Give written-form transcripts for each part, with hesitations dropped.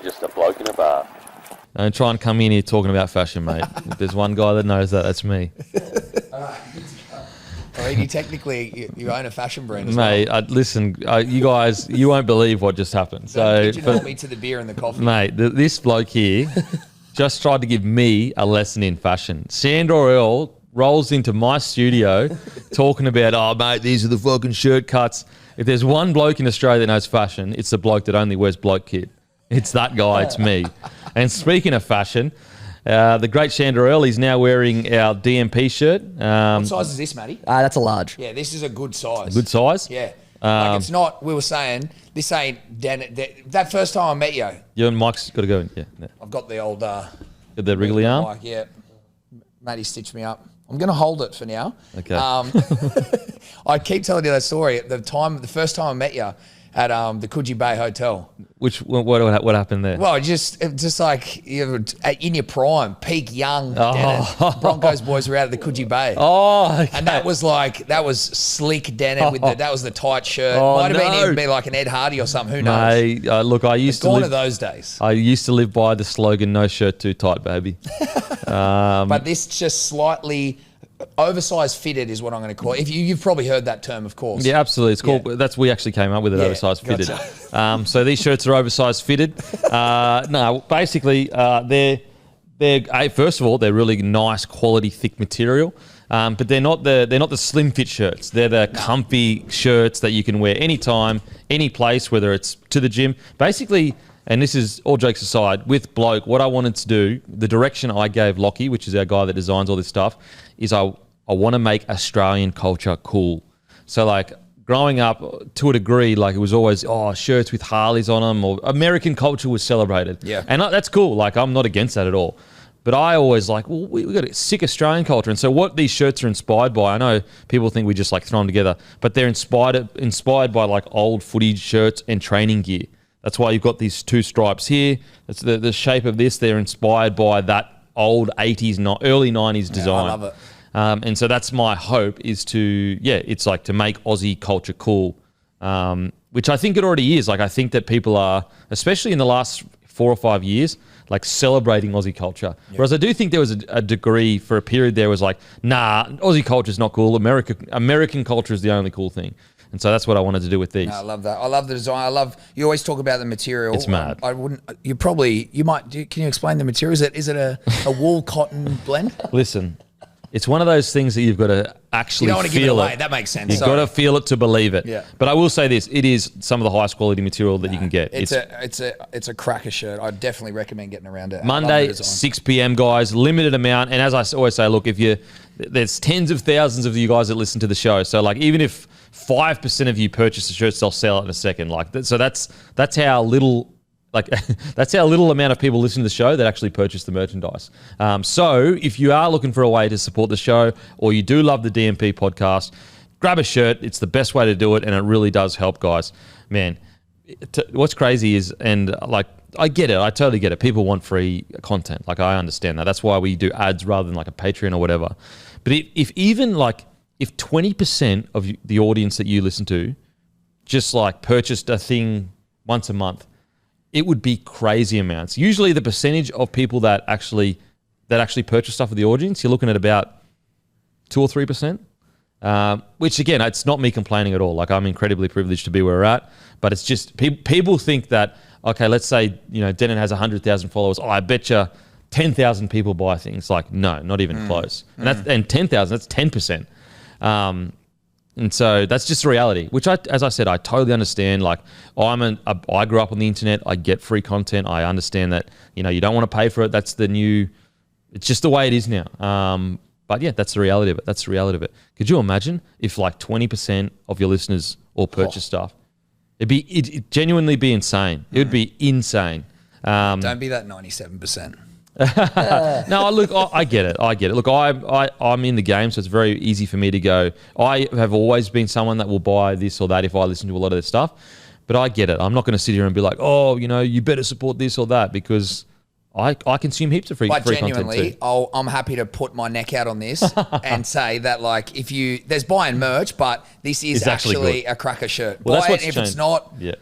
just a bloke in a bar. Don't try and come in here talking about fashion, mate. If there's one guy that knows that, that's me. Already, technically, you own a fashion brand as mate, well. Listen, you guys, you won't believe what just happened. So, pigeonhole me to the beer and the coffee. Mate, this bloke here just tried to give me a lesson in fashion. Sandor Earl rolls into my studio talking about, oh, mate, these are the fucking shirt cuts. If there's one bloke in Australia that knows fashion, it's the bloke that only wears bloke kit. It's that guy, it's me. And speaking of fashion, the great Sandor Earl is now wearing our DMP shirt. What size is this, Matty? That's a large. Yeah, this is a good size. Good size? Yeah. Like it's not, we were saying, this ain't, that first time I met you. You and Mike's got to go in. Yeah. I've got the old... Got the wriggly arm? Mike, yeah. Matty stitched me up. I'm going to hold it for now. Okay. I keep telling you that story. The first time I met you at the Coogee Bay Hotel. What happened there? Well, just like you're in your prime, peak young. Dennis. Broncos boys were out at the Coogee Bay. Oh, okay. And that was slick Dennis with that was the tight shirt. Might have even been like an Ed Hardy or something. Who knows? Look, I used to live to those days. I used to live by the slogan, "No shirt too tight, baby." But this just slightly oversized fitted is what I'm going to call it. You've probably heard that term, of course. Yeah, absolutely. It's called. We actually came up with it. Oversized fitted. So these shirts are oversized fitted. No, basically they're first of all they're really nice quality thick material. But they're not the slim fit shirts. They're the comfy shirts that you can wear anytime, any place, whether it's to the gym. Basically, and this is all jokes aside, with Bloke, what I wanted to do, the direction I gave Lockie, which is our guy that designs all this stuff, is I want to make Australian culture cool. So like growing up to a degree, like it was always, shirts with Harleys on them, or American culture was celebrated. Yeah. And that's cool. Like I'm not against that at all. But I always like, well, we got a sick Australian culture. And so what these shirts are inspired by, I know people think we just like throw them together, but they're inspired by like old footy shirts and training gear. That's why you've got these two stripes here. That's the shape of this. They're inspired by that old 80s, early 90s design. I love it. And so that's my hope is it's like to make Aussie culture cool, which I think it already is. Like I think that people are, especially in the last 4 or 5 years, like celebrating Aussie culture. Yeah. Whereas I do think there was a degree for a period there was like, nah, Aussie culture is not cool. American culture is the only cool thing. And so that's what I wanted to do with these. No, I love that. I love the design. You always talk about the material. It's mad. Can you explain the material? Is it a wool cotton blend? Listen, it's one of those things that you've got to actually feel. You don't want to give it away. That makes sense. You've got to feel it to believe it. Yeah. But I will say this, it is some of the highest quality material that you can get. It's a cracker shirt. I definitely recommend getting around it. Monday, 6 p.m, guys, limited amount. And as I always say, look, there's tens of thousands of you guys that listen to the show. So like even if 5% of you purchase the shirts, they'll sell it in a second. So that's how little amount of people listen to the show that actually purchase the merchandise. So if you are looking for a way to support the show, or you do love the DMP podcast, grab a shirt. It's the best way to do it, and it really does help, guys. Man, what's crazy is, and like I get it, I totally get it. People want free content. Like I understand that. That's why we do ads rather than like a Patreon or whatever. But if 20% of the audience that you listen to just like purchased a thing once a month, it would be crazy amounts. Usually the percentage of people that actually purchase stuff with the audience, you're looking at about 2 or 3%, which again, it's not me complaining at all. Like I'm incredibly privileged to be where we're at, but it's just people think that, okay, let's say, Denon has 100,000 followers. I bet you 10,000 people buy things. Like, no, not even close. And 10,000, that's 10%. And so that's just the reality, which as I said, I totally understand. Like I grew up on the internet. I get free content. I understand that, you don't want to pay for it. It's just the way it is now. But yeah, that's the reality of it. Could you imagine if like 20% of your listeners all purchase stuff? It'd genuinely be insane. It would be insane. Don't be that 97%. No, look, I get it. Look, I'm in the game, so it's very easy for me to go. I have always been someone that will buy this or that if I listen to a lot of this stuff, but I get it. I'm not going to sit here and be like, you better support this or that, because I consume heaps of free genuinely, content too. I'm happy to put my neck out on this and say that, like, there's buying merch, but this is actually a cracker shirt. Well, buy it if it's not. Yeah.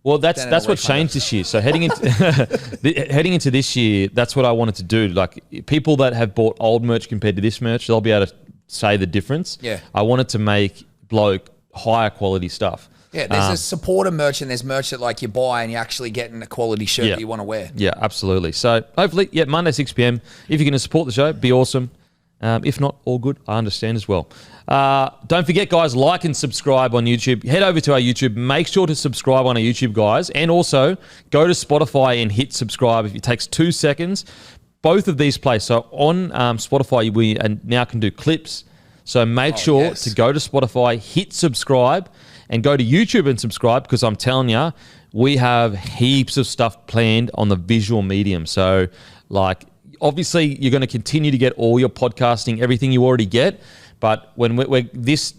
Well, that's what changed this year. So heading into this year, that's what I wanted to do. Like people that have bought old merch compared to this merch, they'll be able to say the difference. Yeah. I wanted to make higher quality stuff. Yeah, there's a supporter merch and there's merch that like you buy and you're actually getting a quality shirt that you want to wear. Yeah, absolutely. So hopefully, Monday 6 p.m. If you're going to support the show, be awesome. If not, all good. I understand as well. Don't forget, guys, like and subscribe on YouTube. Head over to our YouTube. Make sure to subscribe on our YouTube, guys. And also, go to Spotify and hit subscribe. If it takes 2 seconds, both of these play. So on Spotify, we now can do clips. So make sure to go to Spotify, hit subscribe, and go to YouTube and subscribe because I'm telling you, we have heaps of stuff planned on the visual medium. So, like, obviously, you're going to continue to get all your podcasting, everything you already get. But when we're this,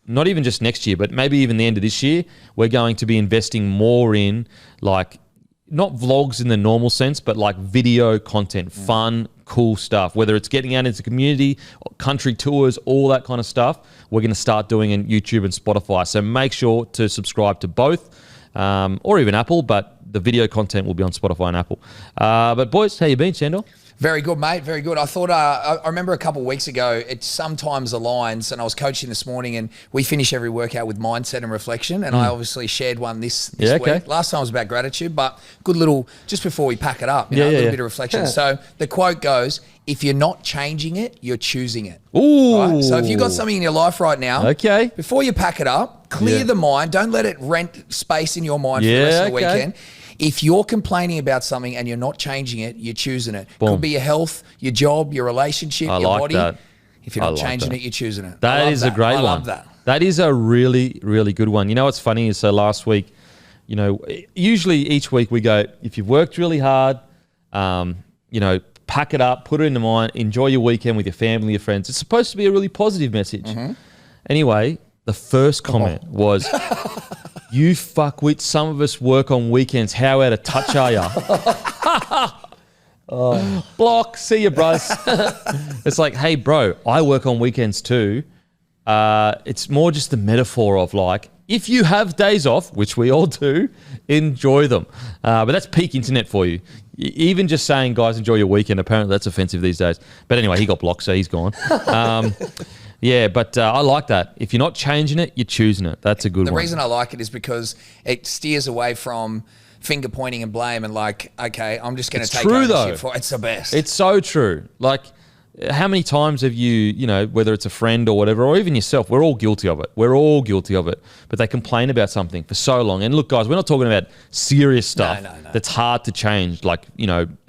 not even just next year, but maybe even the end of this year, we're going to be investing more in, like, not vlogs in the normal sense, but like video content, fun, cool stuff. Whether it's getting out into the community, country tours, all that kind of stuff, we're going to start doing in YouTube and Spotify. So make sure to subscribe to both, or even Apple, but the video content will be on Spotify and Apple. But boys, how you been, Sandor? Very good, mate. Very good. I thought, I remember a couple of weeks ago, it sometimes aligns, and I was coaching this morning, and we finish every workout with mindset and reflection, and I obviously shared one this week. Last time was about gratitude, but good little, just before we pack it up, a little bit of reflection. So the quote goes, if you're not changing it, you're choosing it. Ooh. Right? So if you've got something in your life right now, before you pack it up, clear the mind. Don't let it rent space in your mind for the rest of the weekend. If you're complaining about something and you're not changing it, you're choosing it. Boom. Could be your health, your job, your relationship, your body. That. If you're not changing it, you're choosing it. That is a great one. I love that. That is a really, really good one. You know what's funny is so last week, usually each week we go, if you've worked really hard, pack it up, put it in the mind, enjoy your weekend with your family, your friends. It's supposed to be a really positive message. Mm-hmm. Anyway, the first comment was, you fuckwit, some of us work on weekends. How out of touch are you? Block, see you, bros. It's like, hey, bro, I work on weekends too. It's more just the metaphor of like, if you have days off, which we all do, enjoy them. But that's peak internet for you. Even just saying, guys, enjoy your weekend, apparently that's offensive these days. But anyway, he got blocked, so he's gone. Yeah, but I like that. If you're not changing it, you're choosing it. That's a good one. The reason I like it is because it steers away from finger pointing and blame and like, okay, I'm just going to take ownership for it. It's the best. It's so true. Like, how many times have you, whether it's a friend or whatever, or even yourself, we're all guilty of it. We're all guilty of it. But they complain about something for so long. And look, guys, we're not talking about serious stuff that's hard to change, like,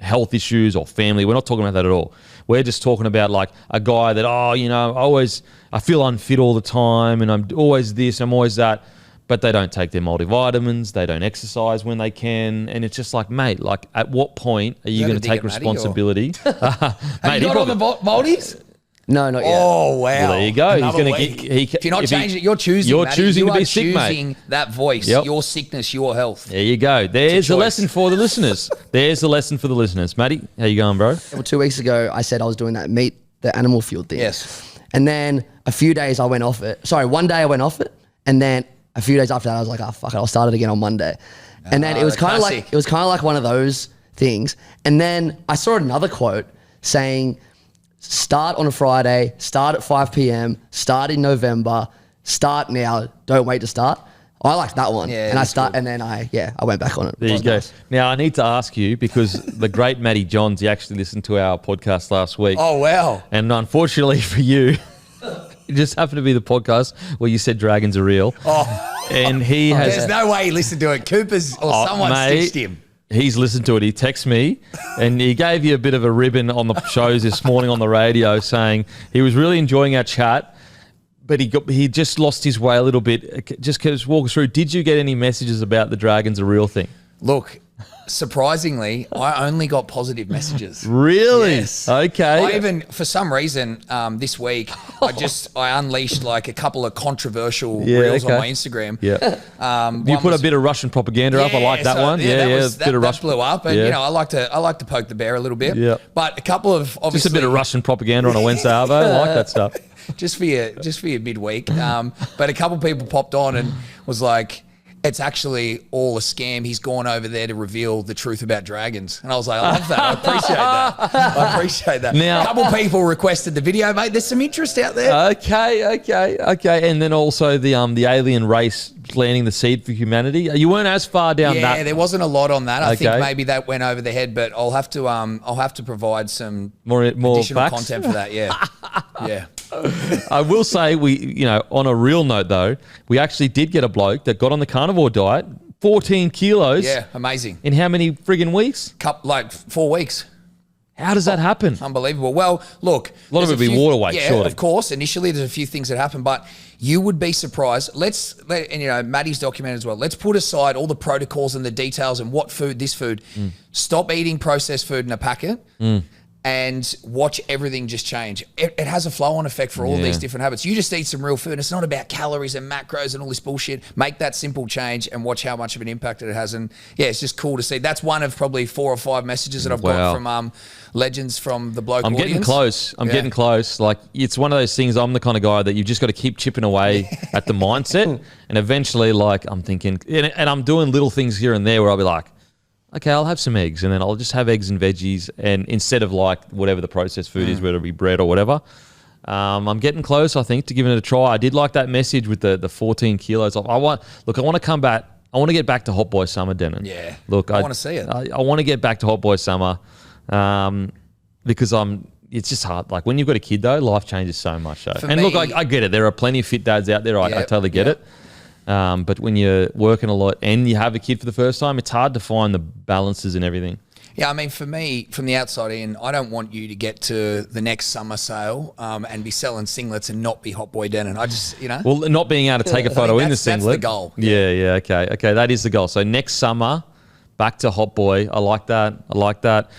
health issues or family. We're not talking about that at all. We're just talking about like a guy that, I feel unfit all the time and I'm always this, I'm always that. But they don't take their multivitamins, they don't exercise when they can. And it's just like, mate, like at what point are you going to take responsibility? Have you got all the multis? No, not yet. Oh, wow. Well, there you go. He's going to get. If you're not changing it, you're choosing. You're Matty. choosing to be sick, mate. Choosing that voice, your sickness, your health. There you go. There's a lesson for the listeners. Matty, how you going, bro? Well, 2 weeks ago, I said I was doing that the animal fuel thing. Yes. And then a few days I went off it. Sorry, one day I went off it, and then a few days after that I was like, oh fuck it, I'll start it again on Monday. And then it was kind of like one of those things. And then I saw another quote saying, start on a Friday, start at 5 p.m, start in November, start now, don't wait to start. I liked that one. Yeah, and I went back on it. There you go. Nice. Now I need to ask you, because the great Matty Johns, he actually listened to our podcast last week. Oh wow. And unfortunately for you, it just happened to be the podcast where you said dragons are real. Oh. And he has... There's no way he listened to it. Cooper's or someone stitched him. He's listened to it. He texted me and he gave you a bit of a ribbon on the shows this morning on the radio saying he was really enjoying our chat, but he just lost his way a little bit. Just walk us through. Did you get any messages about the dragons are real thing? Look, surprisingly, I only got positive messages. Really? Yes. Okay. I even, for some reason, this week, I unleashed like a couple of controversial reels on my Instagram. Yeah. You put a bit of Russian propaganda up. I like that one. That blew up, and I like to poke the bear a little bit. Yeah. But a couple of obviously just a bit of Russian propaganda on a Wednesday arvo. I like that stuff. Just for your midweek. But a couple of people popped on and was like, it's actually all a scam. He's gone over there to reveal the truth about dragons. And I was like, I love that. I appreciate that. I appreciate that. Now, a couple people requested the video, mate. There's some interest out there. Okay. And then also the alien race planting the seed for humanity. You weren't as far down that. Yeah, there wasn't a lot on that. I think maybe that went over the head, but I'll have to provide some more additional facts? content for that. Yeah. Yeah. I will say on a real note though, we actually did get a bloke that got on the carnivore diet, 14 kilos. Yeah, amazing. In how many friggin' weeks? 4 weeks. How does that happen? Unbelievable. Well, look. A lot of it would be water weight, yeah, surely. Of course. Initially, there's a few things that happen, but you would be surprised. Matty's documented as well. Let's put aside all the protocols and the details and what food, this food. Stop eating processed food in a packet. And watch everything just change. It has a flow-on effect for all these different habits. You just eat some real food. It's not about calories and macros and all this bullshit. Make that simple change and watch how much of an impact it has. And yeah, it's just cool to see. That's one of probably 4 or 5 messages that I've got from legends from the bloke audience. I'm getting close. Like, it's one of those things. I'm the kind of guy that you've just got to keep chipping away at the mindset. And eventually, like, I'm thinking, and I'm doing little things here and there where I'll be like, okay, I'll have some eggs, and then I'll just have eggs and veggies, and instead of like whatever the processed food is, whether it be bread or whatever. I'm getting close, I think, to giving it a try. I did like that message with the 14 kilos. I want to come back. I want to get back to Hot Boy Summer, Denon. Yeah. Look, I want to see it. I want to get back to Hot Boy Summer because it's just hard. Like, when you've got a kid, though, life changes so much. So. Look, I get it. There are plenty of fit dads out there. I totally get it. But when you're working a lot and you have a kid for the first time, it's hard to find the balances and everything. Yeah, I mean, for me, from the outside in, I don't want you to get to the next summer sale and be selling singlets and not be Hot Boy Denon. I just, Well, not being able to take a photo in the singlet. That's the goal. Yeah, okay. That is the goal. So next summer, back to Hot Boy. I like that.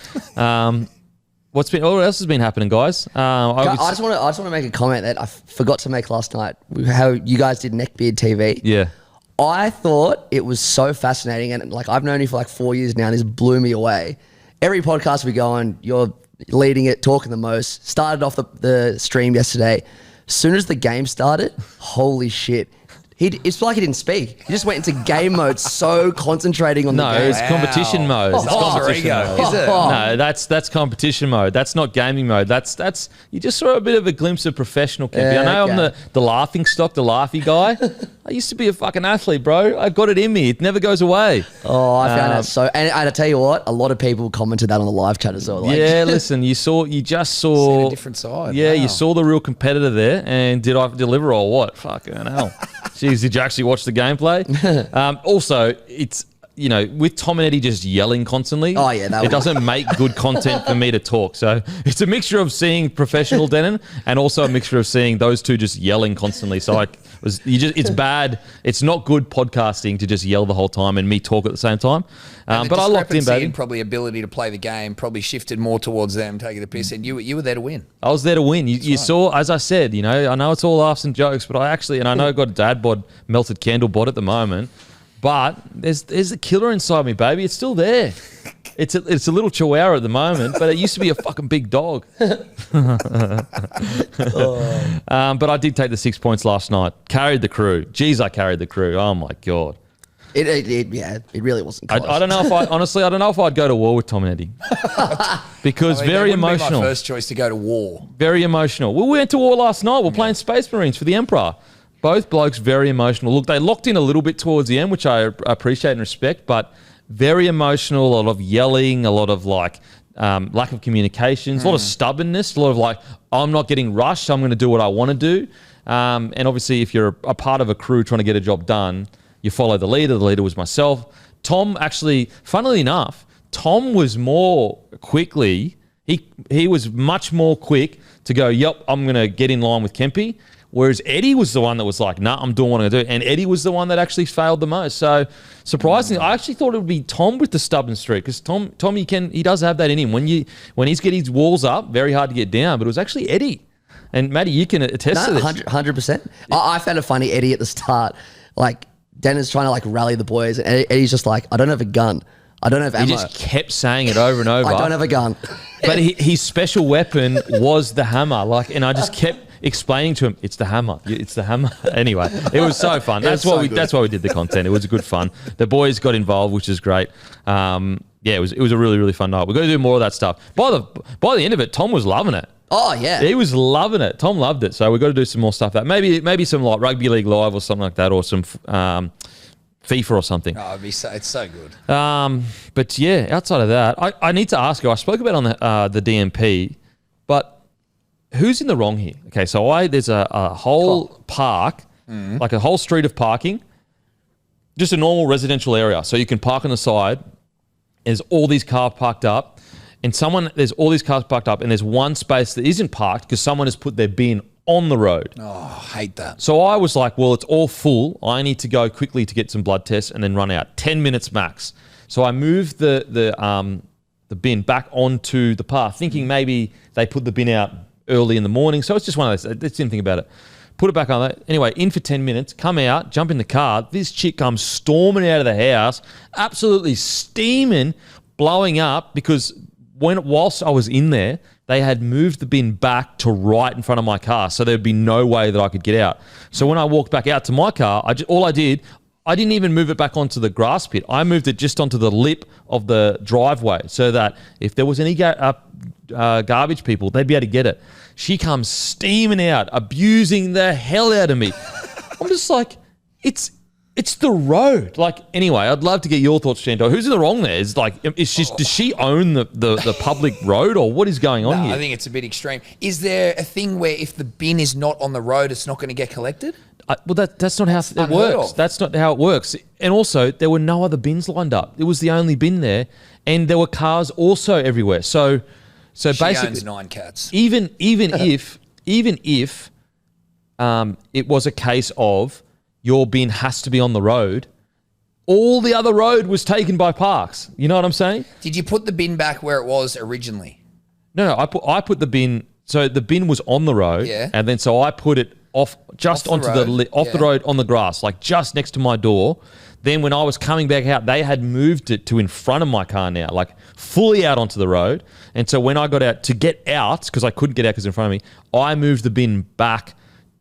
What else has been happening, guys? I just want to make a comment that I forgot to make last night. How you guys did Neckbeard TV. Yeah. I thought it was so fascinating, and like, I've known you for like 4 years now, and this blew me away. Every podcast we go on, you're leading it, talking the most. Started off the stream yesterday. As soon as the game started, holy shit. It's like he didn't speak. He just went into game mode, so concentrating on the game. No, it's competition mode. It's competition mode. Is it? No, that's competition mode. That's not gaming mode. That's you just saw a bit of a glimpse of professional Kempy. I know I'm the laughing stock, the laughy guy. I used to be a fucking athlete, bro. I've got it in me. It never goes away. Oh, I found that so. And I tell you what, a lot of people commented that on the live chat as well. Like, listen, you just saw seen a different side. Yeah, you saw the real competitor there. And did I deliver or what? Fucking hell. Jeez, did you actually watch the gameplay? Also, it's, with Tom and Eddie just yelling constantly. Oh, yeah. It doesn't make good content for me to talk. So it's a mixture of seeing professional Denon and also a mixture of seeing those two just yelling constantly. So it's bad. It's not good podcasting to just yell the whole time and me talk at the same time. But I locked in, baby. Probably ability to play the game probably shifted more towards them taking the piss, and you were there to win. I was there to win. You saw, as I said, I know it's all laughs and jokes, but I know I've got a dad bod, melted candle bod at the moment, but there's a killer inside me, baby. It's still there. It's a little chihuahua at the moment, but it used to be a fucking big dog. But I did take the 6 points last night. Carried the crew. Jeez, I carried the crew. Oh my God. It really wasn't close. I don't know if I'd go to war with Tom and Eddie. Because very emotional. Be my first choice to go to war. Very emotional. We went to war last night. We're playing Space Marines for the Emperor. Both blokes very emotional. Look, they locked in a little bit towards the end, which I appreciate and respect, but very emotional, a lot of yelling, a lot of lack of communications, a lot of stubbornness, a lot of I'm not getting rushed, I'm going to do what I want to do. And obviously, if you're a part of a crew trying to get a job done, you follow the leader. The leader was myself. Tom, actually, funnily enough, Tom was more quickly, he was much more quick to go, yep, I'm going to get in line with Kempy. Whereas Eddie was the one that was like, nah, I'm doing what I'm going to do. And Eddie was the one that actually failed the most. So surprisingly, I actually thought it would be Tom with the stubborn streak, because Tom he does have that in him. When he's getting his walls up, very hard to get down. But it was actually Eddie. And Matty, you can attest to this. 100%. I found it funny, Eddie at the start, Dennis trying to rally the boys, and Eddie's just like, I don't have a gun. I don't have ammo. He just kept saying it over and over. I don't have a gun. But his special weapon was the hammer. And I just kept, explaining to him, it's the hammer. It's the hammer. Anyway, it was so fun. That's why we did the content. It was good fun. The boys got involved, which is great. It was a really, really fun night. We're going to do more of that stuff. By the end of it, Tom was loving it. Oh, yeah. He was loving it. Tom loved it. So we've got to do some more stuff. Maybe some like Rugby League Live or something like that, or some FIFA or something. Oh, it's so good. But yeah, outside of that, I need to ask you, I spoke about on the DMP, but who's in the wrong here? Okay, so there's a whole park, like a whole street of parking, just a normal residential area. So you can park on the side. There's all these cars parked up, and there's all these cars parked up, and there's one space that isn't parked because someone has put their bin on the road. Oh, I hate that. So I was like, well, it's all full. I need to go quickly to get some blood tests and then run out. 10 minutes max. So I moved the bin back onto the path, thinking maybe they put the bin out early in the morning. So it's just one of those. I didn't think about it. Put it back on there. Anyway, in for 10 minutes, come out, jump in the car. This chick comes storming out of the house, absolutely steaming, blowing up, because whilst I was in there, they had moved the bin back to right in front of my car, so there'd be no way that I could get out. So when I walked back out to my car, I didn't even move it back onto the grass pit. I moved it just onto the lip of the driveway, so that if there was any garbage people, they'd be able to get it. She comes steaming out, abusing the hell out of me. I'm just like, it's the road. Like, anyway, I'd love to get your thoughts, Shanto. Who's in the wrong there? Does she own the public road, or what is going on here? I think it's a bit extreme. Is there a thing where if the bin is not on the road, it's not going to get collected? Well, that's not how it works. That's not how it works. And also, there were no other bins lined up. It was the only bin there, and there were cars also everywhere. So she basically, owns 9 cats. Even if it was a case of your bin has to be on the road, all the other road was taken by parks. You know what I'm saying? Did you put the bin back where it was originally? No, I put the bin. So the bin was on the road, and then so I put it off the road on the grass, like just next to my door. Then when I was coming back out, they had moved it to in front of my car now, like fully out onto the road. And so when I got out to get out, because I couldn't get out because in front of me, I moved the bin back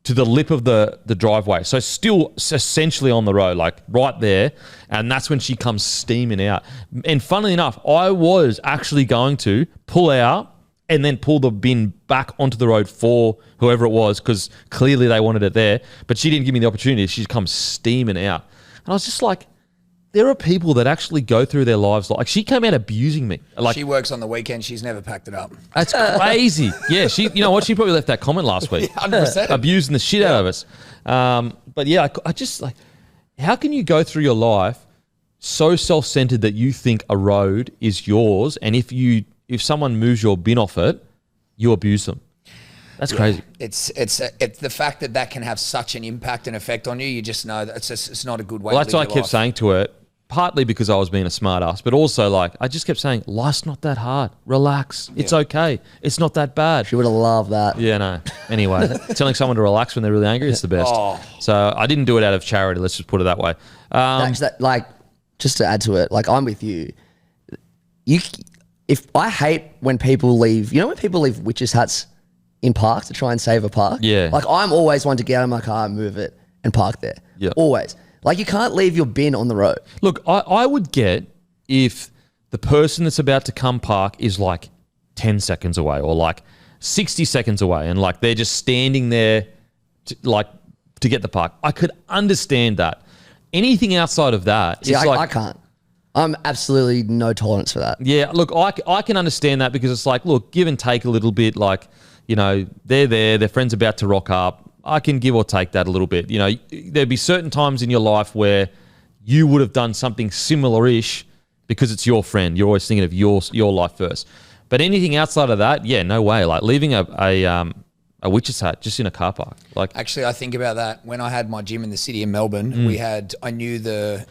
to the lip of the driveway. So still essentially on the road, like right there. And that's when she comes steaming out. And funnily enough, I was actually going to pull out and then pull the bin back onto the road for whoever it was, because clearly they wanted it there. But she didn't give me the opportunity. She comes steaming out. And I was just like, there are people that actually go through their lives like she came out abusing me. Like, she works on the weekend. She's never packed it up. That's crazy. Yeah, you know what? She probably left that comment last week. 100%. Abusing the shit out of us. But yeah, I just like, how can you go through your life so self-centered that you think a road is yours, and if someone moves your bin off it, you abuse them? That's crazy. It's the fact that can have such an impact and effect on you. You just know that it's not a good way. Well, that's why I kept saying to her, partly because I was being a smart ass, but also like I just kept saying, life's not that hard. Relax. It's okay. It's not that bad. She would have loved that. Yeah, no. Anyway, telling someone to relax when they're really angry, it's the best. Oh. So I didn't do it out of charity. Let's just put it that way. Like, just to add to it, like I'm with you. If I hate when people leave, when people leave witches' hats in park to try and save a park? Yeah. Like I'm always one to get out of my car and move it and park there. Yeah. Always. Like you can't leave your bin on the road. Look, I would get if the person that's about to come park is like 10 seconds away or like 60 seconds away and like they're just standing there to get the park. I could understand that. Anything outside of that is I can't. I'm absolutely no tolerance for that. Yeah, look, I can understand that because it's like, look, give and take a little bit. Like, they're there, their friend's about to rock up. I can give or take that a little bit. There'd be certain times in your life where you would have done something similar-ish because it's your friend. You're always thinking of your life first. But anything outside of that, yeah, no way. Like leaving a witch's hat just in a car park. Like, actually, I think about that when I had my gym in the city of Melbourne. I knew the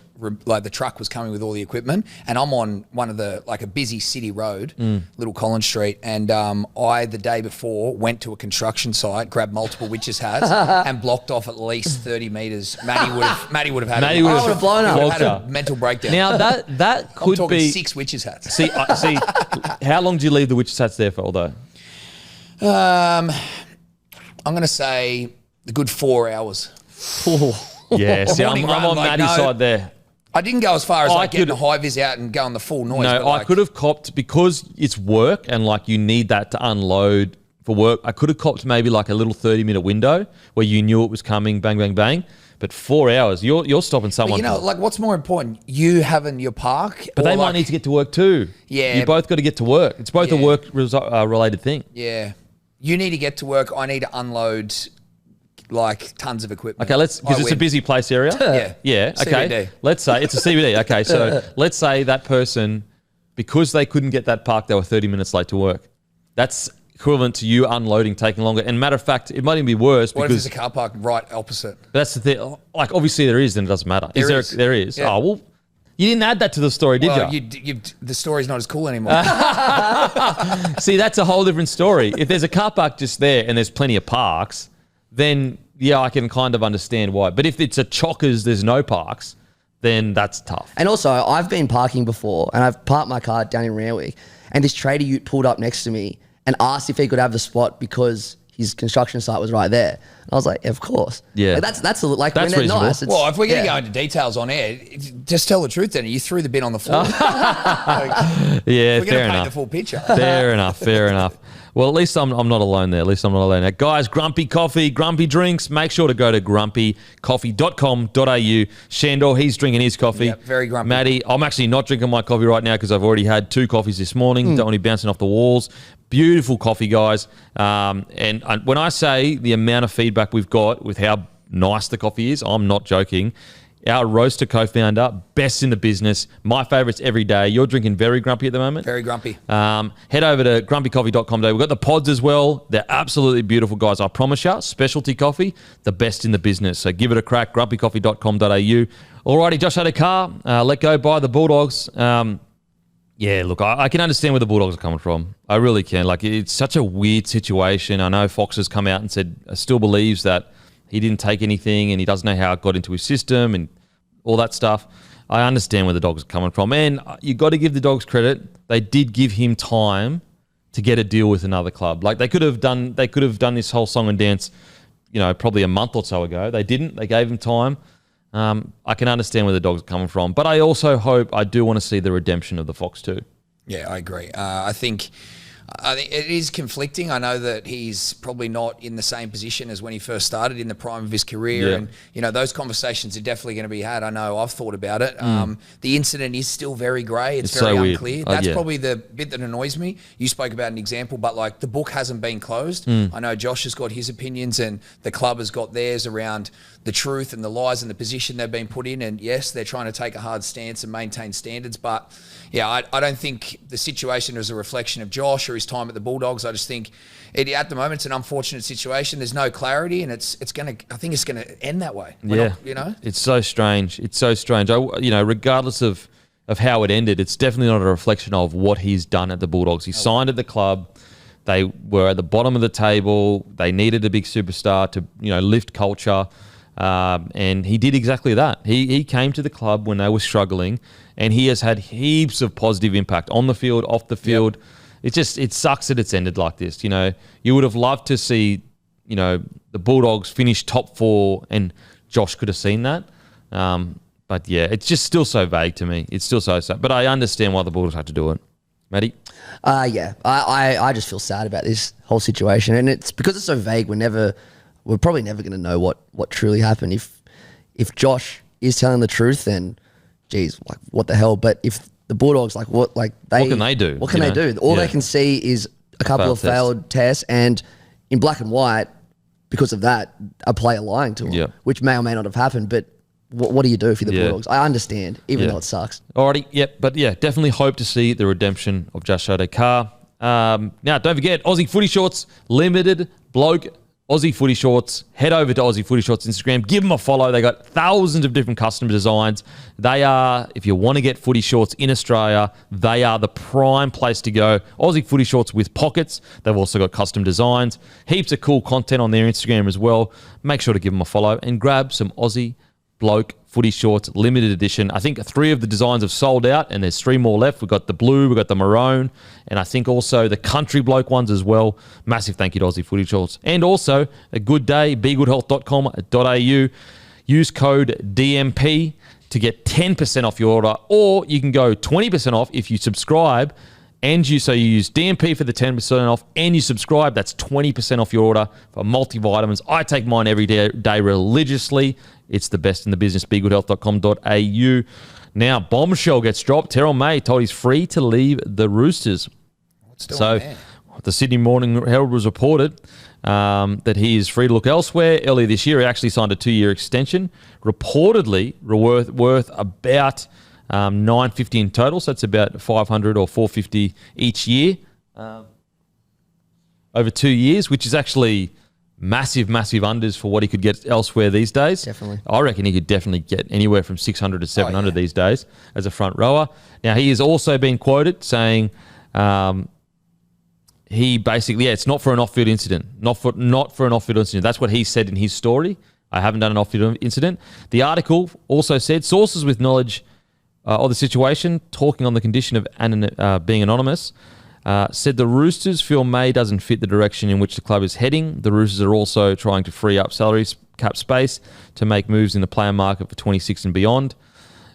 truck was coming with all the equipment, and I'm on one of a busy city road, Little Collins Street, and I the day before went to a construction site, grabbed multiple witches' hats, and blocked off at least 30 meters. Matty would have had a mental breakdown. Now that could I'm talking be 6 witches' hats. See, how long do you leave the witches' hats there for, although? I'm going to say a good 4 hours. Yeah, see, I'm on Matty's side there. I didn't go as far as getting a high-vis out and going the full noise. No, I could have copped, because it's work and like you need that to unload for work. I could have copped maybe like a little 30-minute window where you knew it was coming, bang, bang, bang. But 4 hours, you're stopping someone. But like what's more important, you having your park? But they might need to get to work too. Yeah. You both got to get to work. It's both a work-related thing. Yeah. You need to get to work. I need to unload like tons of equipment. Okay, because it's a busy place area. Yeah. Okay. CBD. Let's say it's a CBD. Okay, so let's say that person, because they couldn't get that park, they were 30 minutes late to work. That's equivalent to you unloading taking longer. And matter of fact, it might even be worse. What because if there's a car park right opposite? That's the thing. Like, obviously there is, then it doesn't matter. There is. Yeah. Oh, well, you didn't add that to the story, did you? The story's not as cool anymore. See, that's a whole different story. If there's a car park just there and there's plenty of parks, then yeah, I can kind of understand why. But if it's a chockers, there's no parks, then that's tough. And also, I've been parking before, and I've parked my car down in Randwick, and this trader ute pulled up next to me and asked if he could have the spot because his construction site was right there. And I was like, of course. Yeah. Like, that's when they're reasonable. nice. Well, if we're going to go into details on air, just tell the truth then. You threw the bin on the floor. Yeah, we're going to paint enough. the full picture. Fair enough. Well, at least I'm not alone there. Guys, Grumpy Coffee, Grumpy Drinks, make sure to go to grumpycoffee.com.au. Sandor, he's drinking his coffee. Yep, very grumpy. Matty, I'm actually not drinking my coffee right now because I've already had 2 coffees this morning. Don't want to be bouncing off the walls. Beautiful coffee, guys. And when I say the amount of feedback we've got with how nice the coffee is, I'm not joking. Our roaster co-founder, best in the business. My favourites every day. You're drinking very grumpy at the moment? Very grumpy. Head over to grumpycoffee.com today. We've got the pods as well. They're absolutely beautiful, guys. I promise you, specialty coffee, the best in the business. So give it a crack, grumpycoffee.com.au. Alrighty, Josh Addo-Carr, let go by the Bulldogs. Yeah, look, I can understand where the Bulldogs are coming from. I really can. Like, it's such a weird situation. I know Fox has come out and said, still believes that he didn't take anything and he doesn't know how it got into his system and all that stuff. I understand where the Dogs are coming from. And you got to give the Dogs credit. They did give him time to get a deal with another club. Like, they could have done this whole song and dance, probably a month or so ago. They didn't. They gave him time. I can understand where the Dogs are coming from. But I also I do want to see the redemption of the Fox too. Yeah, I agree. I think it is conflicting. I know that he's probably not in the same position as when he first started in the prime of his career. Yeah. And, those conversations are definitely going to be had. I know I've thought about it. The incident is still very grey. It's very so unclear. That's probably the bit that annoys me. You spoke about an example, but like the book hasn't been closed. I know Josh has got his opinions and the club has got theirs around the truth and the lies and the position they've been put in. And yes, they're trying to take a hard stance and maintain standards. But yeah, I don't think the situation is a reflection of Josh or his time at the Bulldogs. I just think at the moment it's an unfortunate situation. There's no clarity, and I think it's gonna end that way. It's so strange. It's so strange. Regardless of how it ended, it's definitely not a reflection of what he's done at the Bulldogs. He signed at the club. They were at the bottom of the table. They needed a big superstar to lift culture. And he did exactly that. He came to the club when they were struggling, and he has had heaps of positive impact on the field, off the field. Yep. It sucks that it's ended like this. You would have loved to see, the Bulldogs finish top 4, and Josh could have seen that. But yeah, it's just still so vague to me. It's still so. But I understand why the Bulldogs had to do it. Matty? Yeah, I just feel sad about this whole situation, and it's because it's so vague. We're probably never going to know what truly happened. If Josh is telling the truth, then, geez, like what the hell? But if the Bulldogs, what can they do? What can they do? All they can see is a couple of failed tests, and in black and white, because of that, a player lying to him, which may or may not have happened. But what do you do if you're the Bulldogs? I understand, even though it sucks. Alrighty, but definitely hope to see the redemption of Josh Addo-Carr. Now, don't forget, Aussie Footy Shorts Limited, bloke. Aussie Footy Shorts. Head over to Aussie Footy Shorts Instagram. Give them a follow. They got thousands of different custom designs. They are, if you want to get footy shorts in Australia, they are the prime place to go. Aussie Footy Shorts with pockets. They've also got custom designs. Heaps of cool content on their Instagram as well. Make sure to give them a follow and grab some Aussie bloke footy shorts, limited edition. I think 3 of the designs have sold out, and there's 3 more left. We've got the blue, we've got the maroon, and I think also the country bloke ones as well. Massive thank you to Aussie Footy Shorts. And also, a good day, begoodhealth.com.au. Use code DMP to get 10% off your order, or you can go 20% off if you subscribe. And you use DMP for the 10% off, and you subscribe. That's 20% off your order for multivitamins. I take mine every day religiously. It's the best in the business. BeGoodHealth.com.au. Now, bombshell gets dropped. Terrell May told he's free to leave the Roosters. What's doing there? The Sydney Morning Herald was reported that he is free to look elsewhere. Earlier this year, he actually signed a 2-year extension, reportedly worth about $950 in total, so it's about $500 or $450 each year over 2 years, which is actually massive unders for what he could get elsewhere these days. Definitely. I reckon he could definitely get anywhere from $600 to $700 these days as a front rower. Now, he has also been quoted saying he basically, it's not for an off-field incident. Not for an off-field incident. That's what he said in his story. I haven't done an off-field incident. The article also said sources with knowledge of the situation, talking on the condition of being anonymous, said the Roosters feel May doesn't fit the direction in which the club is heading. The Roosters are also trying to free up salary cap space to make moves in the player market for 26 and beyond.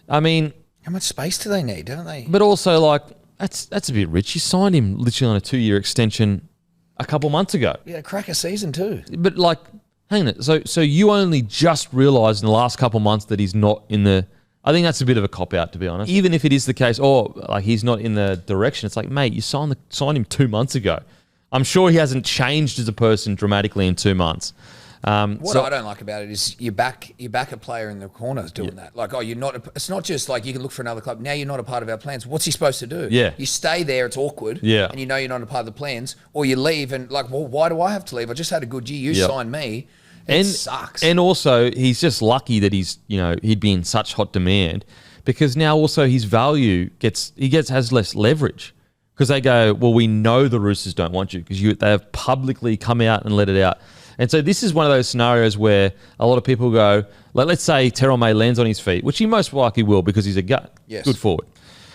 I mean, how much space do they need, don't they? But also, like, that's a bit rich. You signed him literally on a 2-year extension a couple months ago. Yeah, crack a season too. But like, hang on. So you only just realised in the last couple months that he's not in the. I think that's a bit of a cop-out, to be honest. Even if it is the case, like he's not in the direction, it's like, mate, you signed him 2 months ago. I'm sure he hasn't changed as a person dramatically in 2 months. What I don't like about it is you back a player in the corner doing that. Like, you're not. It's not just like you can look for another club. Now you're not a part of our plans. What's he supposed to do? Yeah. You stay there. It's awkward. Yeah. And you know you're not a part of the plans, or you leave and like, well, why do I have to leave? I just had a good year. You signed me. It sucks. And also, he's just lucky that he'd be in such hot demand, because now also his value has less leverage, because they go, well, we know the Roosters don't want you because they have publicly come out and let it out. And so this is one of those scenarios where a lot of people go, like, let's say Terrell May lands on his feet, which he most likely will because he's a good forward.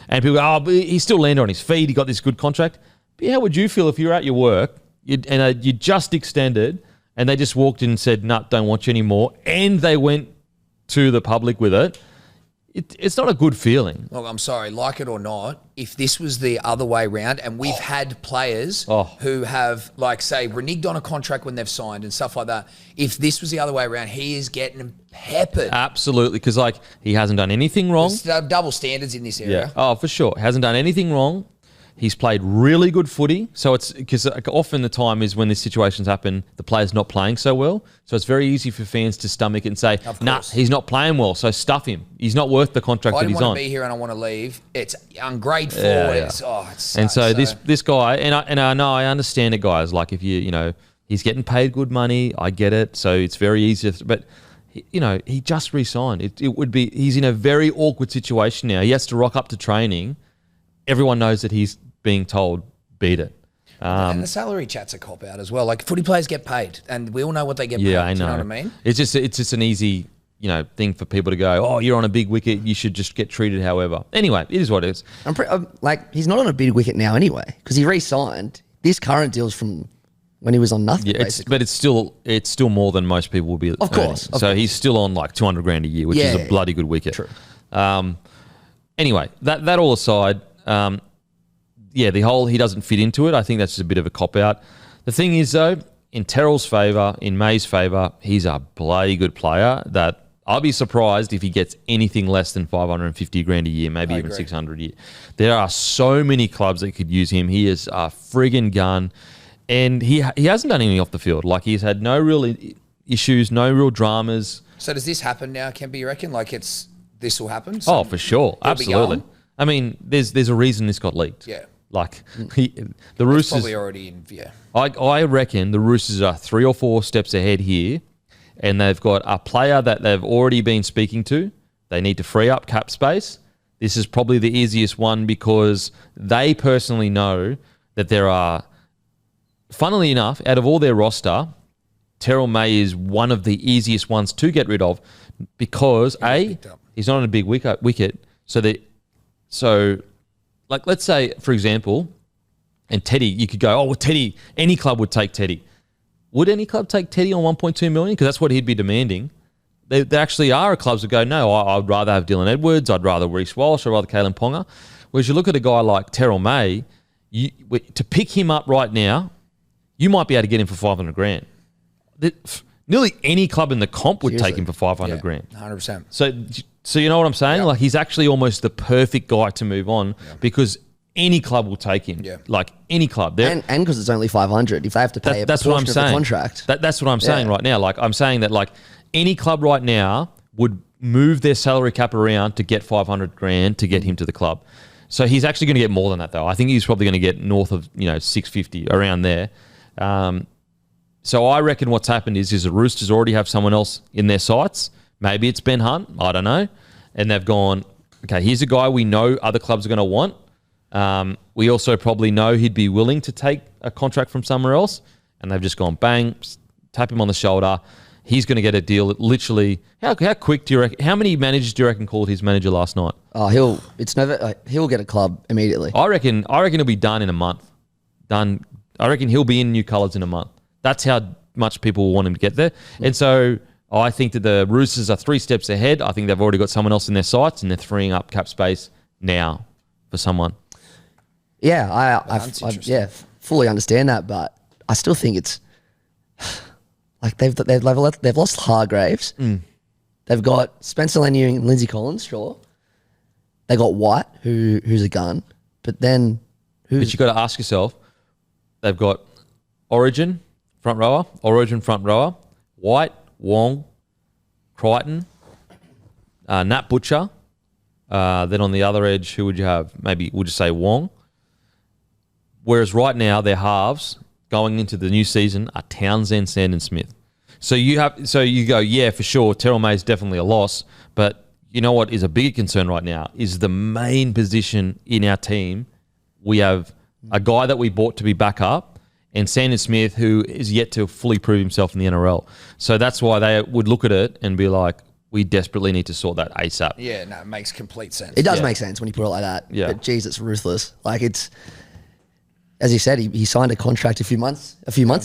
And people go, but he still landed on his feet. He got this good contract. But how would you feel if you're at your work you just extended and they just walked in and said, nah, don't want you anymore, and they went to the public with it? It's not a good feeling. Look, I'm sorry, like it or not, if this was the other way around, and we've had players who have, like, say, reneged on a contract when they've signed and stuff like that, if this was the other way around, he is getting peppered. Absolutely, because, like, he hasn't done anything wrong. There's double standards in this area. Yeah. Oh, for sure. Hasn't done anything wrong. He's played really good footy. So it's because often the time is when these situations happen, the player's not playing so well. So it's very easy for fans to stomach it and say, nah, he's not playing well, so stuff him. He's not worth the contract that he's on. I don't want to be here and I want to leave. It's ungrateful. Yeah. And so this guy, and I know, I understand it, guys. Like, if he's getting paid good money, I get it. So it's very easy. But, he just re-signed. He's in a very awkward situation now. He has to rock up to training. Everyone knows that he's being told, beat it. And the salary chat's a cop-out as well. Like, footy players get paid, and we all know what they get paid. Yeah, I know. Do you know what I mean? It's just an easy, thing for people to go, oh, you're on a big wicket, you should just get treated however. Anyway, it is what it is. He's not on a big wicket now anyway, because he re-signed. This current deal's from when he was on nothing, basically. But it's still more than most people will be earning. Of course. So he's still on like $200,000 a year, which is a bloody good wicket. True. Anyway, that all aside, the whole he doesn't fit into it, I think that's just a bit of a cop-out. The thing is, though, in Terrell's favour, in May's favour, he's a bloody good player that I'll be surprised if he gets anything less than $550,000 a year, maybe even $600,000 a year. There are so many clubs that could use him. He is a friggin' gun, and he hasn't done anything off the field. Like, he's had no real issues, no real dramas. So does this happen now, Kempe, you reckon? Like, this will happen? So for sure. Absolutely. I mean, there's a reason this got leaked. Yeah. Like, the Roosters... probably already in, I reckon the Roosters are 3 or 4 steps ahead here, and they've got a player that they've already been speaking to. They need to free up cap space. This is probably the easiest one because they personally know that there are, funnily enough, out of all their roster, Terrell May is one of the easiest ones to get rid of because he's not on a big wicket. So like let's say, for example, and Teddy, you could go, oh, well, Teddy, any club would take Teddy. Would any club take Teddy on 1.2 million? Because that's what he'd be demanding. There actually are clubs that go, no, I'd rather have Dylan Edwards, I'd rather Reece Walsh, I'd rather Kalen Ponga. Whereas you look at a guy like Terrell May, to pick him up right now, you might be able to get him for 500 grand. Nearly any club in the comp would take him for 500 grand. 100%. So you know what I'm saying? Like he's actually almost the perfect guy to move on because any club will take him. Yeah. Like any club. And because it's only 500, if they have to pay that's what I'm saying. The contract. That's what I'm saying right now. Like I'm saying that like any club right now would move their salary cap around to get 500 grand to get him to the club. So he's actually going to get more than that though. I think he's probably going to get north of 650 around there. So I reckon what's happened is the Roosters already have someone else in their sights. Maybe it's Ben Hunt. I don't know. And they've gone, okay, here's a guy we know other clubs are going to want. We also probably know he'd be willing to take a contract from somewhere else. And they've just gone, bang, tap him on the shoulder. He's going to get a deal that literally, how quick do you reckon, how many managers do you reckon called his manager last night? Oh, he'll get a club immediately. I reckon he'll be done in a month. Done. I reckon he'll be in new colours in a month. That's how much people want him to get there. And so I think that the Roosters are 3 steps ahead. I think they've already got someone else in their sights and they're freeing up cap space now for someone. Yeah, I fully understand that, but I still think it's like they've lost Hargraves. They've got Spencer Leniu and Lindsay Collins, sure. They got White, who's a gun, but then But you got to ask yourself, they've got Origin front rower, White, Wong, Crichton, Nat Butcher. Then on the other edge, who would you have? Maybe we'll just say Wong. Whereas right now, their halves going into the new season are Townsend, Sand and Smith. So you go, yeah, for sure, Terrell May is definitely a loss. But you know what is a bigger concern right now is the main position in our team. We have a guy that we bought to be backup and Sand and Smith, who is yet to fully prove himself in the NRL. So that's why they would look at it and be like, we desperately need to sort that ASAP. Yeah, no, it makes complete sense. It does make sense when you put it like that. Yeah. But geez, it's ruthless. Like it's, as you said, he signed a contract a few months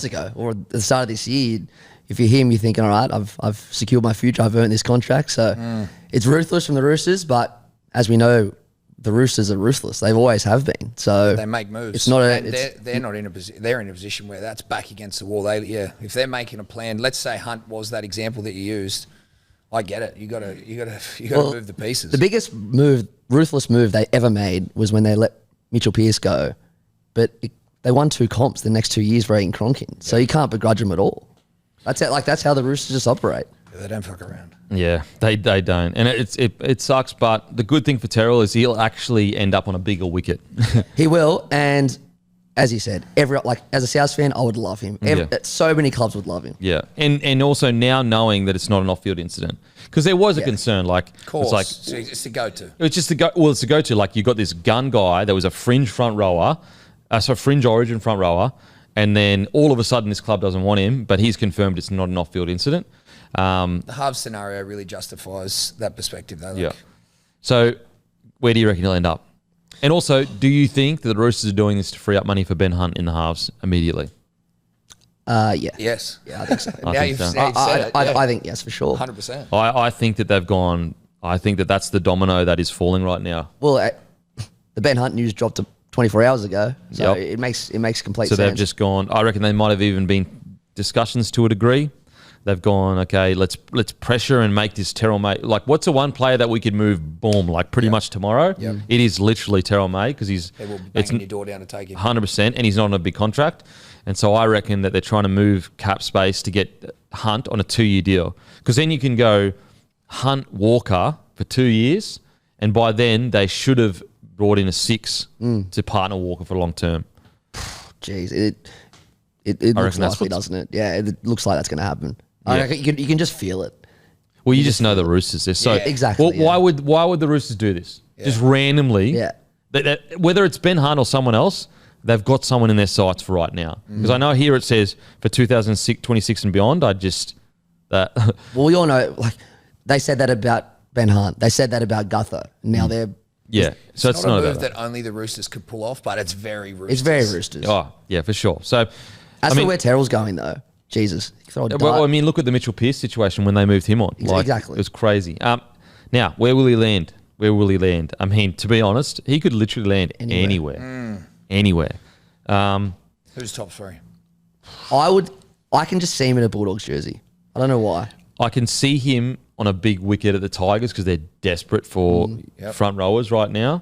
ago, or at the start of this year. If you hear him, you're thinking, all right, I've secured my future, I've earned this contract. So it's ruthless from the Roosters, but as we know, the Roosters are ruthless. They've always have been. So they make moves. It's not they're not in a position. They're in a position where that's back against the wall. If they're making a plan, let's say Hunt was that example that you used. I get it. You got to move the pieces. The biggest ruthless move they ever made was when they let Mitchell Pearce go, but they won 2 comps the next 2 years for Aiden Cronkin. So you can't begrudge them at all. That's it. Like that's how the Roosters just operate. They don't fuck around. Yeah, they don't, and it sucks. But the good thing for Terrell is he'll actually end up on a bigger wicket. He will, and as you said, as a South fan, I would love him. So many clubs would love him. Yeah, and also now knowing that it's not an off-field incident, because there was a concern. Like, of course, it's like it's the go-to. It's just the go. Well, it's the go-to. Like you got this gun guy that was a fringe front rower, fringe Origin front rower, and then all of a sudden this club doesn't want him, but he's confirmed it's not an off-field incident. The half scenario really justifies that perspective, though. Yeah. So, where do you reckon he'll end up? And also, do you think that the Roosters are doing this to free up money for Ben Hunt in the halves immediately? Yeah. Yes. Yeah, I think so. I think yes, for sure. 100%. I think that they've gone. I think that that's the domino that is falling right now. Well, the Ben Hunt news dropped 24 hours ago, so it makes complete sense. So they've just gone. I reckon they might have even been discussions to a degree. They've gone, okay, let's pressure and make this Terrell May. Like, what's the one player that we could move, boom, like pretty much tomorrow? Yep. It is literally Terrell May because they will bang your door down to take him. 100%, and he's not on a big contract. And so I reckon that they're trying to move cap space to get Hunt on a 2-year deal. Because then you can go Hunt Walker for 2 years, and by then they should have brought in a 6 to partner Walker for long term. Jeez, it looks likely, doesn't it? Yeah, it looks like that's going to happen. Yeah. You can just feel it. Well, you just know the Roosters. They're so exactly. Well, why would the Roosters do this? Yeah. Just randomly. Yeah. Whether it's Ben Hunt or someone else, they've got someone in their sights for right now. Because I know here it says for 2026 and beyond, well, we all know, like, they said that about Ben Hunt. They said that about Gutho. Now they're... Yeah, so it's not a move about that only the Roosters could pull off, but it's very Roosters. It's very Roosters. Oh, yeah, for sure. So, As for where Terrell's going, though, Jesus. Well, I mean, look at the Mitchell Pearce situation when they moved him on. Exactly. It was crazy. Now, where will he land? Where will he land? I mean, to be honest, he could literally land anywhere. Anywhere. Who's top three? I can just see him in a Bulldogs jersey. I don't know why. I can see him on a big wicket at the Tigers because they're desperate for front rowers right now.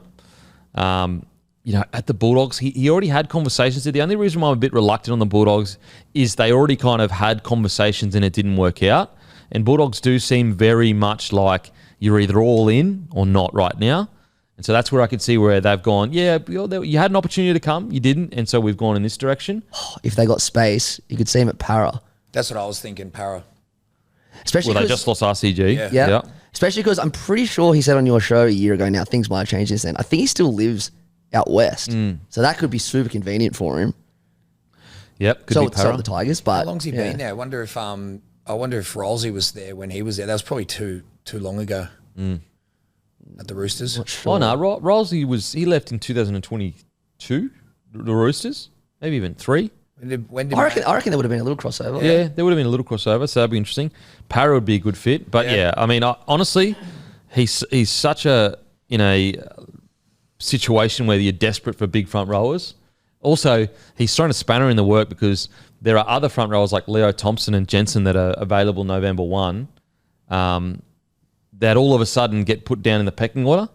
At the Bulldogs, he already had conversations. The only reason why I'm a bit reluctant on the Bulldogs is they already kind of had conversations and it didn't work out. And Bulldogs do seem very much like you're either all in or not right now. And so that's where I could see where they've gone, you had an opportunity to come, you didn't, and so we've gone in this direction. If they got space, you could see him at Para. That's what I was thinking, Para. Especially they just lost RCG. Yeah. Especially because I'm pretty sure he said on your show a year ago now, things might have changed since then. I think he still lives out west. So that could be super convenient for him. Yep. Could be Para. So the Tigers, but... How long's he been there? I wonder if Rolsey was there when he was there. That was probably too long ago at the Roosters. Sure. Oh, no. Rolsey he left in 2022, the Roosters. Maybe even 3. When did I reckon there would have been a little crossover. Yeah, there would have been a little crossover, so that'd be interesting. Para would be a good fit, but I mean, honestly, he's such in a situation where you're desperate for big front rowers. Also, he's throwing a spanner in the work because there are other front rowers like Leo Thompson and Jensen that are available November 1 that all of a sudden get put down in the pecking order.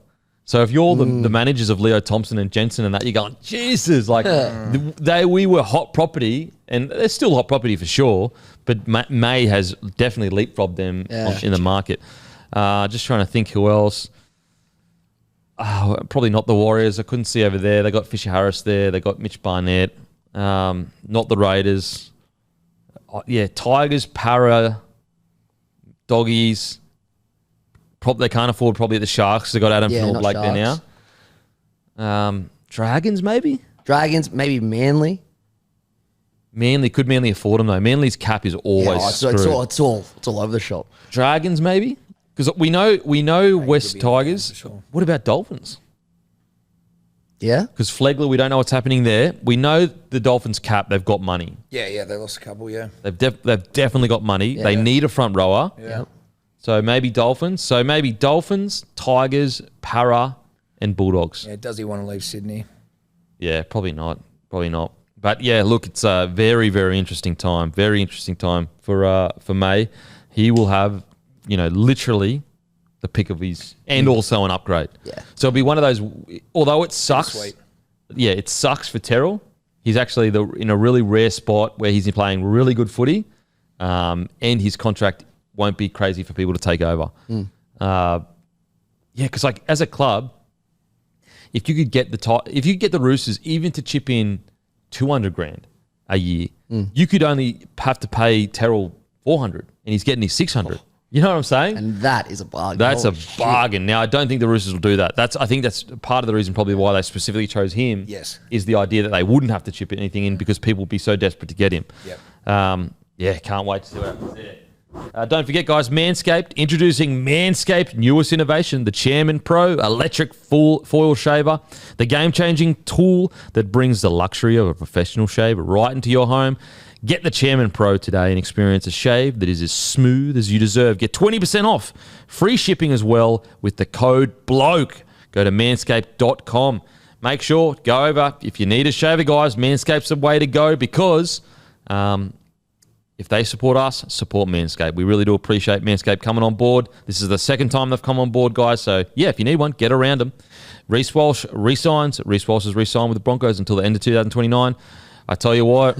So if you're the managers of Leo Thompson and Jensen and that, you're going, Jesus, like we were hot property, and they're still hot property for sure, but May has definitely leapfrogged them in the market. Just trying to think who else. Probably not the Warriors. I couldn't see over there. They got Fisher Harris there. They got Mitch Barnett. Not the Raiders. Tigers, Para, Doggies. They can't afford probably the Sharks. They got Adam Blake there now. Dragons, maybe? Dragons, maybe Manly. Could Manly afford them though? Manly's cap is always screwed. It's all over the shop. Dragons, maybe? Because we know West Tigers. Sure. What about Dolphins? Yeah. Because Flegler, we don't know what's happening there. We know the Dolphins cap, they've got money. Yeah, they lost a couple, yeah. They've definitely got money. Yeah. They need a front rower. Yeah. So maybe Dolphins. Tigers, Para, and Bulldogs. Yeah, does he want to leave Sydney? Yeah, probably not. But yeah, look, it's a very, very interesting time. Very interesting time for May. He will have, literally the pick of his, and also an upgrade. Yeah. So it'll be one of those, although it sucks. Yeah, it sucks for Terrell. He's actually in a really rare spot where he's playing really good footy, and his contract won't be crazy for people to take over. Because like as a club, if you could get the Roosters even to chip in $200,000 a year, you could only have to pay Terrell $400,000, and he's getting his $600,000. You know what I'm saying? And that is a bargain. That's a bargain. Now I don't think the Roosters will do that. I think that's part of the reason probably why they specifically chose him. Yes, is the idea that they wouldn't have to chip anything in because people would be so desperate to get him. Yep. Can't wait to see what happens there. Don't forget, guys, Manscaped. Introducing Manscaped newest innovation, the Chairman Pro electric foil shaver, the game-changing tool that brings the luxury of a professional shave right into your home. Get the Chairman Pro today and experience a shave that is as smooth as you deserve. Get 20% off, free shipping as well with the code BLOKE. Go to manscaped.com. Make sure, go over. If you need a shaver, guys, Manscaped's the way to go because... if they support us, support Manscaped. We really do appreciate Manscaped coming on board. This is the second time they've come on board, guys. So, if you need one, get around them. Reece Walsh resigns. Reece Walsh is re-signed with the Broncos until the end of 2029. I tell you what,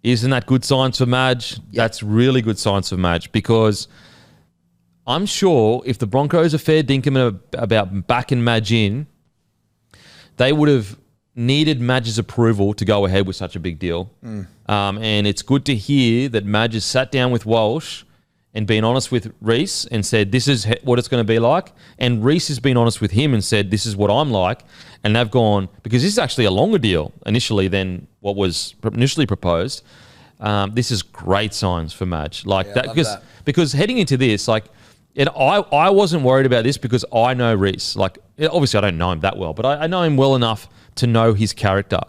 isn't that good signs for Madge? Yep. That's really good signs for Madge because I'm sure if the Broncos are fair dinkum about backing Madge in, they would have needed Madge's approval to go ahead with such a big deal. And it's good to hear that Madge has sat down with Walsh and been honest with Reece and said, this is what it's going to be like. And Reece has been honest with him and said, this is what I'm like. And they've gone, because this is actually a longer deal initially than what was initially proposed. This is great signs for Madge. Like that, because heading into this, like, I wasn't worried about this because I know Reece. Like, obviously I don't know him that well, but I know him well enough to know his character.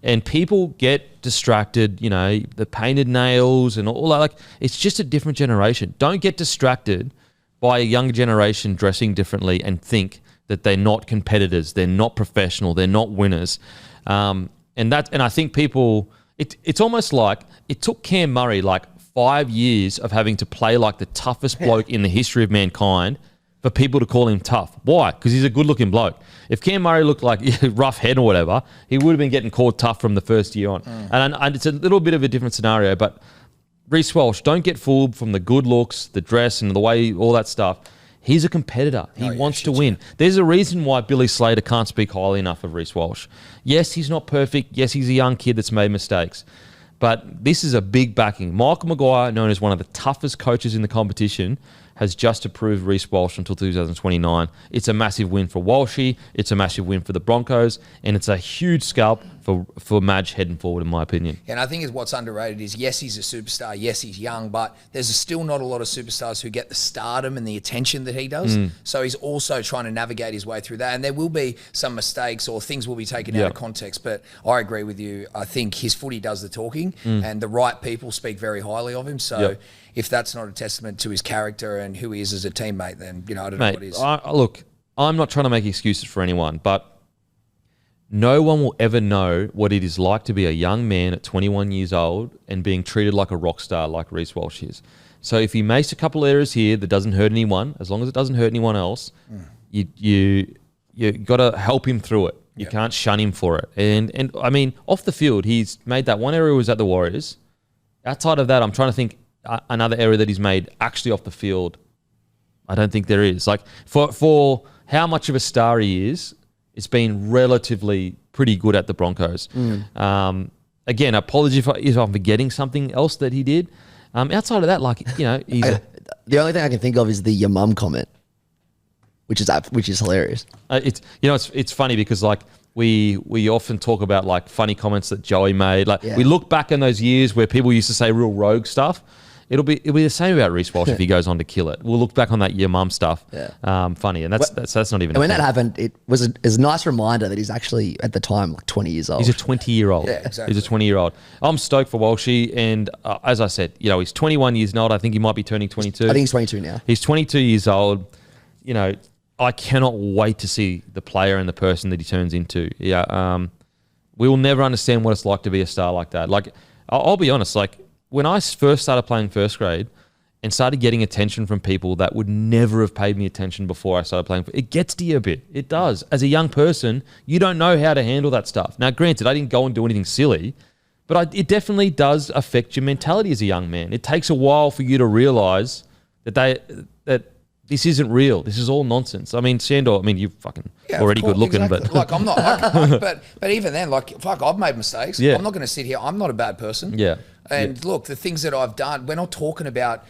And people get distracted, you know, the painted nails and all that. Like, it's just a different generation. Don't get distracted by a younger generation dressing differently and think that they're not competitors, they're not professional, they're not winners. And I think people, it's almost like it took Cam Murray like 5 years of having to play like the toughest bloke in the history of mankind for people to call him tough. Why? Because he's a good-looking bloke. If Cam Murray looked like rough head or whatever, he would have been getting called tough from the first year on. And it's a little bit of a different scenario, but Reece Walsh, don't get fooled from the good looks, the dress, and the way, all that stuff. He's a competitor. He wants to win. There's a reason why Billy Slater can't speak highly enough of Reece Walsh. Yes, he's not perfect. Yes, he's a young kid that's made mistakes. But this is a big backing. Michael Maguire, known as one of the toughest coaches in the competition, has just approved Reece Walsh until 2029. It's a massive win for Walshy. It's a massive win for the Broncos. And it's a huge scalp for Madge heading forward, in my opinion. And I think what's underrated is, yes, he's a superstar. Yes, he's young. But there's still not a lot of superstars who get the stardom and the attention that he does. So he's also trying to navigate his way through that. And there will be some mistakes or things will be taken out of context. But I agree with you. I think his footy does the talking. And the right people speak very highly of him. So if that's not a testament to his character and who he is as a teammate, then, you know, I don't know what is. Look, I'm not trying to make excuses for anyone, but no one will ever know what it is like to be a young man at 21 years old and being treated like a rock star like Reece Walsh is. So if he makes a couple errors here that doesn't hurt anyone, as long as it doesn't hurt anyone else, you got to help him through it. You can't shun him for it. And I mean, off the field, he's made that one error was at the Warriors. Outside of that, I'm trying to think another error that he's made actually off the field. I don't think there is. Like, for how much of a star he is, it's been relatively pretty good at the Broncos. Again, apology if I'm forgetting something else that he did. Outside of that, like, you know, the only thing I can think of is the your mum comment, which is hilarious. It's funny because, like, we often talk about like funny comments that Joey made. Like, we look back in those years where people used to say real rogue stuff. It'll be the same about Reece Walsh if he goes on to kill it. We'll look back on that your mum stuff. Funny, and that's not even. And when that happened, it was a nice reminder that he's actually at the time like 20 years old. He's a 20-year-old. Yeah, exactly. He's a 20-year-old. I'm stoked for Walshy, and as I said, you know, he's 21 years old. I think he might be turning 22. I think he's 22 now. He's 22 years old. You know, I cannot wait to see the player and the person that he turns into. We will never understand what it's like to be a star like that. Like, I'll be honest, like, when I first started playing first grade and started getting attention from people that would never have paid me attention before I started playing, it gets to you a bit. It does. As a young person, you don't know how to handle that stuff. Now, granted, I didn't go and do anything silly, but it definitely does affect your mentality as a young man. It takes a while for you to realize that this isn't real. This is all nonsense. I mean, Sandor, you're fucking already good looking, exactly. but like, I'm not. But even then, like, fuck, I've made mistakes. I'm not going to sit here. I'm not a bad person. And look, the things that I've done, we're not talking about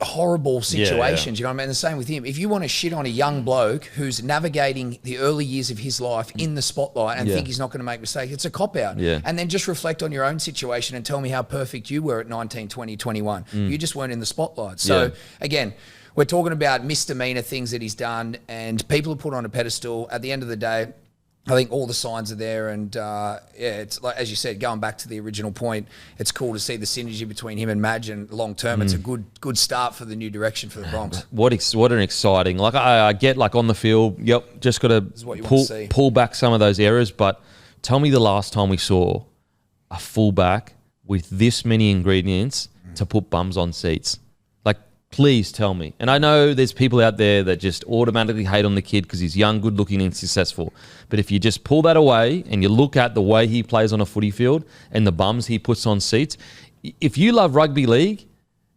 horrible situations. You know what I mean? The same with him. If you want to shit on a young bloke who's navigating the early years of his life in the spotlight and think he's not going to make mistakes, it's a cop-out. And then just reflect on your own situation and tell me how perfect you were at 19, 20, 21. You just weren't in the spotlight. So again, we're talking about misdemeanor things that he's done, and people are put on a pedestal. At the end of the day, I think all the signs are there, and it's like, as you said, going back to the original point, it's cool to see the synergy between him and Madge, and long term, it's a good start for the new direction for the Bronx. What an exciting! Like, I get, like, on the field, just got to pull back some of those errors. But tell me the last time we saw a fullback with this many ingredients to put bums on seats. Please tell me. And I know there's people out there that just automatically hate on the kid because he's young, good looking and successful. But if you just pull that away and you look at the way he plays on a footy field and the bums he puts on seats, if you love rugby league,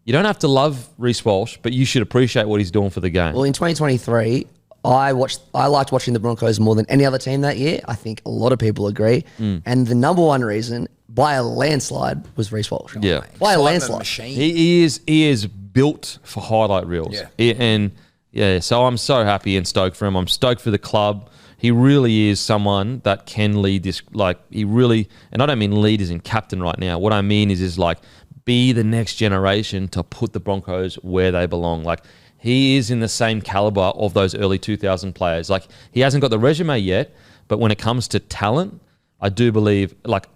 you don't have to love Reece Walsh, but you should appreciate what he's doing for the game. Well, in 2023, I liked watching the Broncos more than any other team that year. I think a lot of people agree. And the number one reason, by a landslide, was Reece Walsh. Yeah. By a landslide. Machine. He is built for highlight reels. So I'm so happy and stoked for him. I'm stoked for the club. He really is someone that can lead this, like, he really, and I don't mean lead as in captain right now. What I mean is like, be the next generation to put the Broncos where they belong. Like, he is in the same caliber of those early 2000 players. Like, he hasn't got the resume yet, but when it comes to talent, I do believe, like,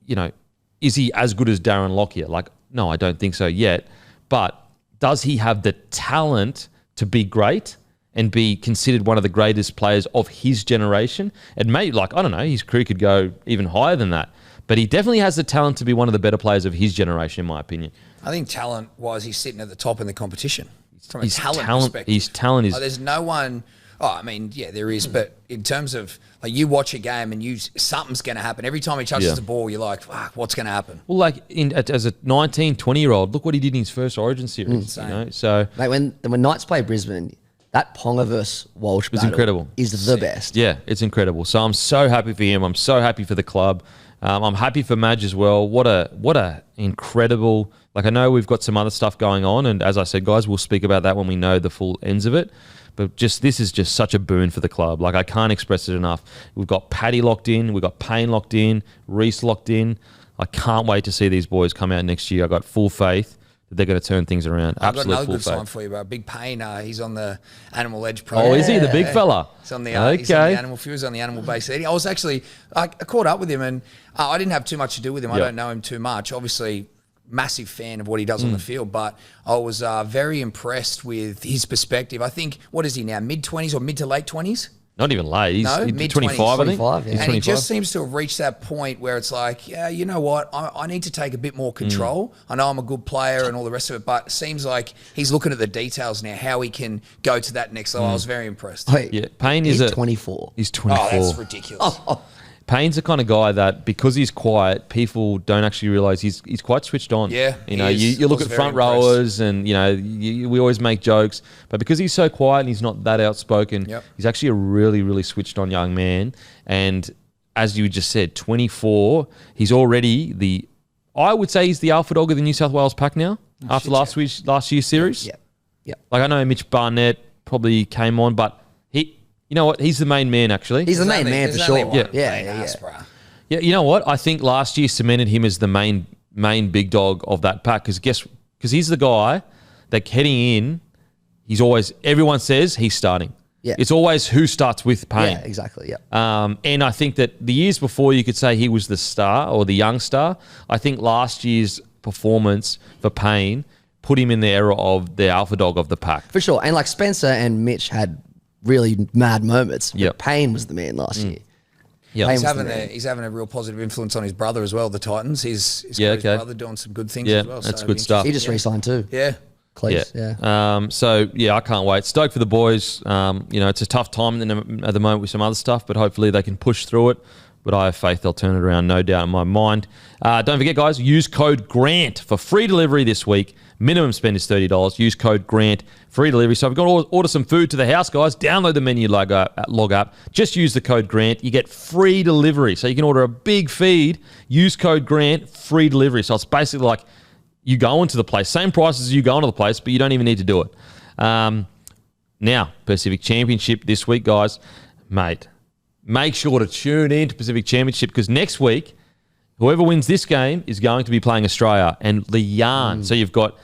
you know, is he as good as Darren Lockyer? Like, no, I don't think so yet. But does he have the talent to be great and be considered one of the greatest players of his generation? And maybe, like, I don't know, his career could go even higher than that. But he definitely has the talent to be one of the better players of his generation, in my opinion. I think talent-wise, he's sitting at the top in the competition. From a talent perspective. His talent is... there's no one... Oh, I mean, yeah, there is. But in terms of, like, you watch a game and something's going to happen. Every time he touches the ball, you're like, fuck, what's going to happen? Well, like, as a 19, 20-year-old, look what he did in his first Origin series. You know? So, like, when Knights play Brisbane, that Ponga versus Walsh battle incredible. Is the best. Yeah, it's incredible. So I'm so happy for him. I'm so happy for the club. I'm happy for Madge as well. What a incredible... Like, I know we've got some other stuff going on, and as I said, guys, we'll speak about that when we know the full ends of it. But this is just such a boon for the club. Like, I can't express it enough. We've got Paddy locked in. We've got Payne locked in. Reece locked in. I can't wait to see these boys come out next year. I've got full faith that they're going to turn things around. I've got another full good faith. sign for you, bro. Big Payne, he's on the Animal Edge program. Oh, is he? The big fella? He's on the, he's on the animal fuels, on the animal-based eating. I was actually, I caught up with him, and I didn't have too much to do with him. I don't know him too much. Obviously, massive fan of what he does on the field, but I was very impressed with his perspective. I think, what is he now, mid-20s or mid to late 20s? Not even late. He's mid-20s. 25, I think. 25, yeah. He's And 25. he just seems to have reached that point where it's like, yeah, you know what? I need to take a bit more control. I know I'm a good player and all the rest of it, but it seems like he's looking at the details now, how he can go to that next level. I was very impressed. Wait, Yeah, Payne he's is 24. He's 24. Oh, that's ridiculous. Payne's the kind of guy that, because he's quiet, people don't actually realise he's quite switched on. Yeah, you know, he is. you look I at was front very rowers, and you know, we always make jokes, but because he's so quiet and he's not that outspoken, he's actually a really, really switched on young man. And as you just said, 24, he's already I would say he's the alpha dog of the New South Wales pack now after last year's series. Yeah. Like, I know Mitch Barnett probably came on, but you know what? He's the main man, actually. He's the main man for sure. Yeah. Yeah, you know what? I think last year cemented him as the main big dog of that pack, because he's the guy that heading in, everyone says he's starting. Yeah. It's always who starts with Payne. Yeah, exactly. Yeah. And I think that the years before you could say he was the star or the young star. I think last year's performance for Payne put him in the era of the alpha dog of the pack. For sure. And like Spencer and Mitch had really mad moments. Yep. Payne was the man last year. Yeah, He's having a real positive influence on his brother as well, the Titans. His brother doing some good things as well. That's good stuff. He just re-signed too. Yeah. Cleese, I can't wait. Stoked for the boys. It's a tough time at the moment with some other stuff, but hopefully they can push through it. But I have faith they'll turn it around, no doubt in my mind. Don't forget, guys, use code GRANT for free delivery this week. Minimum spend is $30. Use code GRANT, free delivery. So if you've got to order some food to the house, guys, download the menu log app. Just use the code GRANT. You get free delivery. So you can order a big feed, use code GRANT, free delivery. So it's basically like you go into the place, same price as you go into the place, but you don't even need to do it. Now, Pacific Championship this week, guys. Mate, make sure to tune in to Pacific Championship, because next week, whoever wins this game is going to be playing Australia and the yarn. So you've got,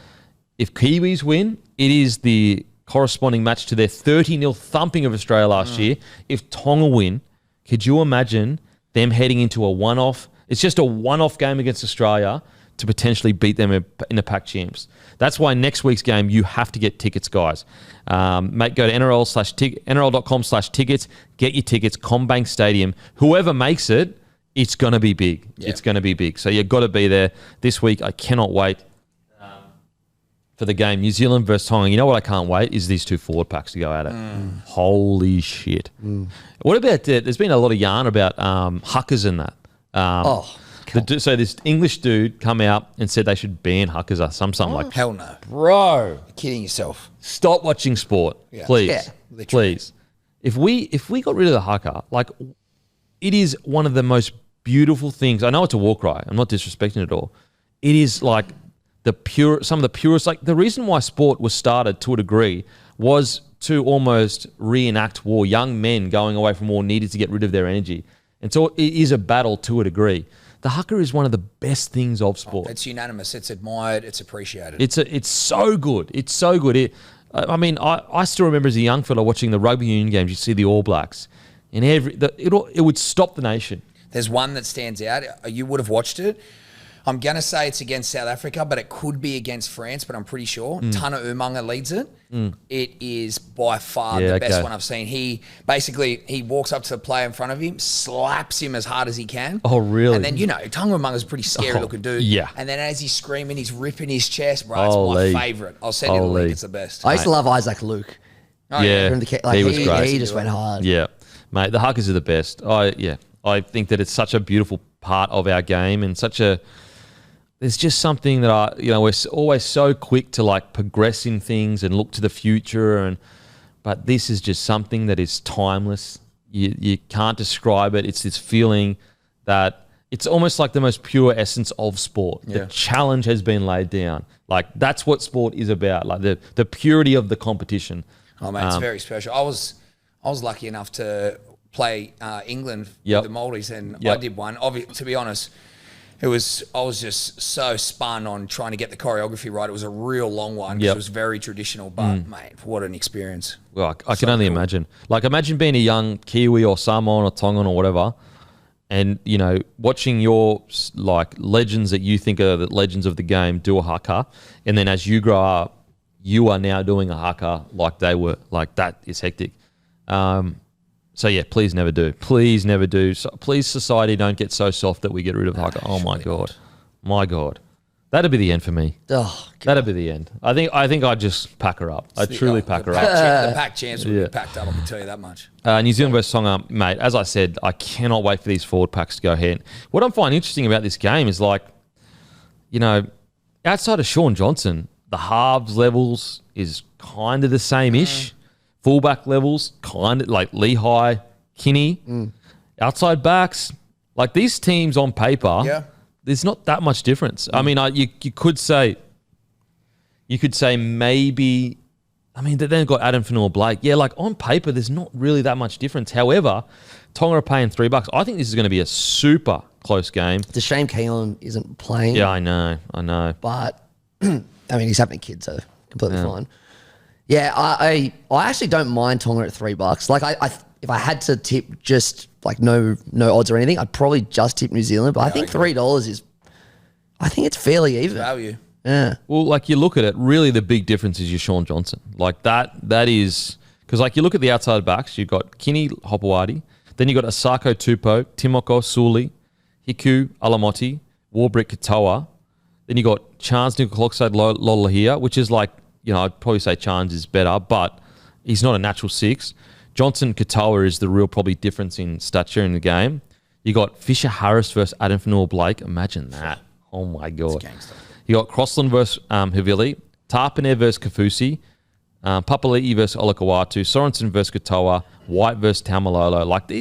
if Kiwis win, it is the corresponding match to their 30-0 thumping of Australia last year. If Tonga win, could you imagine them heading into a one-off? It's just a one-off game against Australia to potentially beat them in the Pac Champs. That's why next week's game, you have to get tickets, guys. Mate, go to NRL.com/tickets. Get your tickets, CommBank Stadium. Whoever makes it, it's going to be big. Yeah. It's going to be big. So you've got to be there this week. I cannot wait for the game. New Zealand versus Tonga. You know what I can't wait is these two forward packs to go at it. Holy shit. What about that? There's been a lot of yarn about huckers in that. So this English dude come out and said they should ban huckers or something like. Hell no. Bro. You're kidding yourself. Stop watching sport. Yeah. Please. Yeah, literally. Please. If we got rid of the haka, like, it is one of the most beautiful things. I know it's a war cry. I'm not disrespecting it at all. It is like some of the purest. Like the reason why sport was started to a degree was to almost reenact war. Young men going away from war needed to get rid of their energy, and so it is a battle to a degree. The haka is one of the best things of sport. It's unanimous. It's admired. It's appreciated. It's so good. It's so good. I still remember as a young fella watching the rugby union games. You see the All Blacks, and it would stop the nation. There's one that stands out. You would have watched it. I'm going to say it's against South Africa, but it could be against France, but I'm pretty sure. Tana Umaga leads it. It is by far the best one I've seen. He walks up to the player in front of him, slaps him as hard as he can. Oh, really? And then, Tana Umaga's a pretty scary looking dude. Yeah. And then as he's screaming, he's ripping his chest. Bro, it's my favourite. I'll send you the link. It's the best. I used to love Isaac Luke. Oh, yeah. He was great. He just went hard. Yeah. Mate, the hakas are the best. I think that it's such a beautiful part of our game and there's just something that we're always so quick to like progress in things and look to the future, but this is just something that is timeless. You can't describe it. It's this feeling that it's almost like the most pure essence of sport. Yeah. The challenge has been laid down. Like that's what sport is about. Like the purity of the competition. Oh man, it's very special. I was lucky enough to play England with the Maldives, and I did one. To be honest. I was just so spun on trying to get the choreography right. It was a real long one because it was very traditional, but mate, what an experience. Well, I can only imagine. Like imagine being a young Kiwi or Samoan or Tongan or whatever and, watching your like legends that you think are the legends of the game do a haka. And then as you grow up, you are now doing a haka like they were. Like that is hectic. So, yeah, please never do. Please never do. So, please, society, don't get so soft that we get rid of haka. Oh, my God. My God. That'd be the end for me. Oh, that'd be the end. I think I'd just pack her up. I'd truly pack her up. The pack champs would be packed up, I can tell you that much. New Zealand versus Tonga, mate, as I said, I cannot wait for these forward packs to go ahead. What I'm finding interesting about this game is like, outside of Sean Johnson, the halves levels is kind of the same-ish. Fullback levels, kind of like Lehigh, Kinney, outside backs. Like these teams on paper, there's not that much difference. I mean, you could say maybe, they've got Adam Fanua-Blake. Yeah, like on paper, there's not really that much difference. However, Tonga are paying $3. I think this is going to be a super close game. It's a shame Keelan isn't playing. Yeah, I know. But, he's having kids, so completely fine. Yeah, I actually don't mind Tonga at $3. Like if I had to tip just like no odds or anything, I'd probably just tip New Zealand. But I think $3 is, I think it's fairly even. Value. Yeah. Well, like you look at it, really the big difference is your Sean Johnson. Like that is because like you look at the outside backs, you've got Kinney Hopewadi, then you've got Asako Tupou, Timoko Suli, Hiku Alamoti, Warbrick Katoa, then you got Chance Nickel-Clockside Lolohea, which is like. I'd probably say Chance is better, but he's not a natural six. Johnson Katoa is the real probably difference in stature in the game. You got Fisher Harris versus Adam Fanua-Blake. Imagine that. Oh my God. You got Crossland versus Havili, Tarpaner versus Kafusi, Papali'i versus Olakawatu, Sorensen versus Katoa, White versus Taumalolo. Like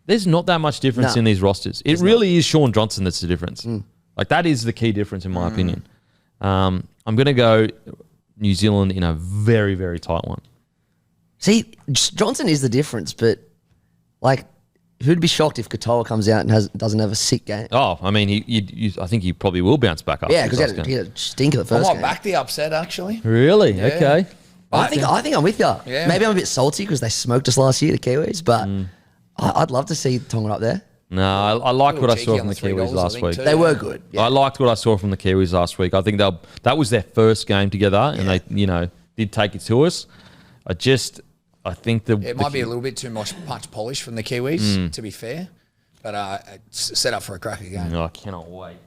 there's not that much difference in these rosters. It really is Sean Johnson that's the difference. Like that is the key difference in my opinion. I'm going to go New Zealand in a very, very tight one. See, Johnson is the difference, but like, who'd be shocked if Katoa comes out and doesn't have a sick game? Oh, I mean, I think he probably will bounce back up. Yeah, because he had a stink of the first game. I might back the upset, actually. Really? Yeah. Okay. I think I'm with you. Yeah. Maybe I'm a bit salty because they smoked us last year, the Kiwis, but I'd love to see Tonga up there. No, I liked what I saw from the Kiwis last week. They were good. Yeah. I liked what I saw from the Kiwis last week. I think that was their first game together, and they, did take it to us. I think it might be a little bit too much polish from the Kiwis, to be fair, but it's set up for a cracker game. I cannot wait.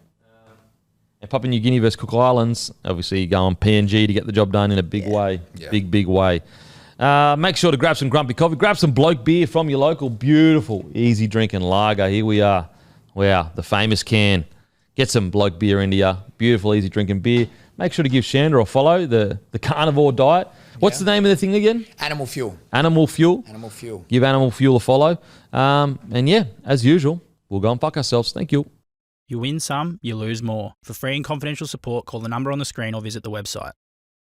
And Papua New Guinea versus Cook Islands, obviously you go on PNG to get the job done in a big way, big way. Make sure to grab some grumpy coffee. Grab some bloke beer from your local beautiful, easy drinking lager. Here we are. Wow, the famous can. Get some bloke beer into you. Beautiful, easy drinking beer. Make sure to give Sandor a follow, the carnivore diet. What's the name of the thing again? Animal Fuel. Animal Fuel. Animal Fuel. Give Animal Fuel a follow. And yeah, as usual, we'll go and fuck ourselves. Thank you. You win some, you lose more. For free and confidential support, call the number on the screen or visit the website.